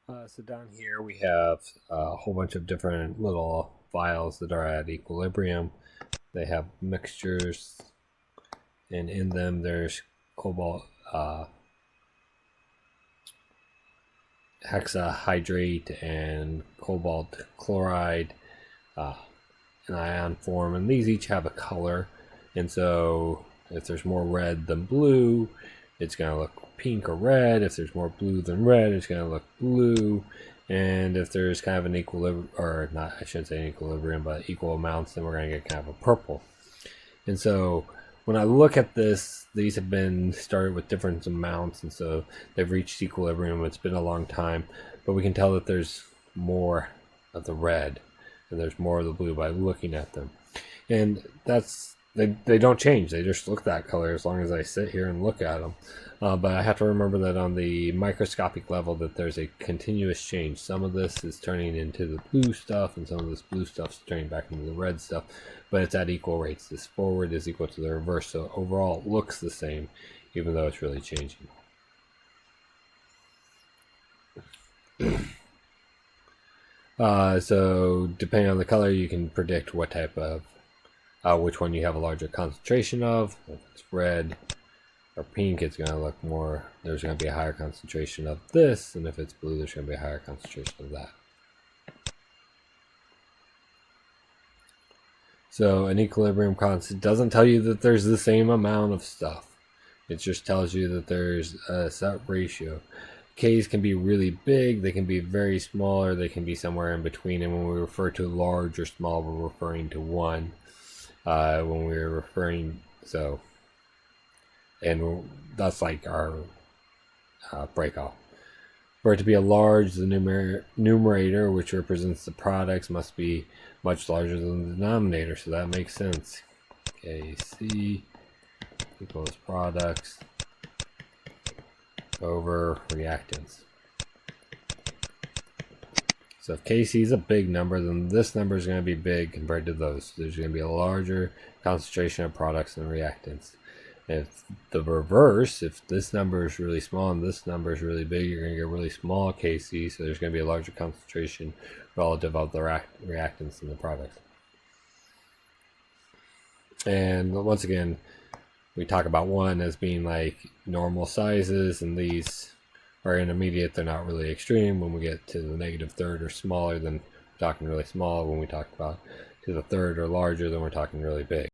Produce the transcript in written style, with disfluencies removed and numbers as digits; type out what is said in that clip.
So down here we have a whole bunch of different little vials that are at equilibrium. They have mixtures, and in them there's cobalt hexahydrate and cobalt chloride in ion form, and these each have a color. And so if there's more red than blue, it's going to look pink or red. If there's more blue than red, it's going to look blue. And if there's kind of an equilibrium, or not, I shouldn't say an equilibrium, but equal amounts, then we're going to get kind of a purple. And so when I look at this, these have been started with different amounts, and so they've reached equilibrium. It's been a long time, but we can tell that there's more of the red and there's more of the blue by looking at them. And that's they don't change. They just look that color as long as I sit here and look at them. But I have to remember that on the microscopic level that there's a continuous change. Some of this is turning into the blue stuff, and some of this blue stuff is turning back into the red stuff, but it's at equal rates. This forward is equal to the reverse, so overall it looks the same, even though it's really changing. So depending on the color, you can predict what type of which one you have a larger concentration of. If it's red or pink, it's going to look more, there's going to be a higher concentration of this, and if it's blue, there's going to be a higher concentration of that. So an equilibrium constant doesn't tell you that there's the same amount of stuff. It just tells you that there's a set ratio. K's can be really big, they can be very small, or they can be somewhere in between. And when we refer to large or small, we're referring to 1. When we're referring, so, and that's like our breakoff. For it to be a large, the numerator, which represents the products, must be much larger than the denominator, so that makes sense. KC equals products over reactants. So if Kc is a big number, then this number is going to be big compared to those. There's going to be a larger concentration of products and reactants. If the reverse, if this number is really small and this number is really big, you're going to get really small Kc, so there's going to be a larger concentration relative of the reactants in the products. And once again, we talk about 1 as being like normal sizes, and these are intermediate. They're not really extreme. When we get to the negative third or smaller, then we're talking really small. When we talk about to the third or larger, then we're talking really big.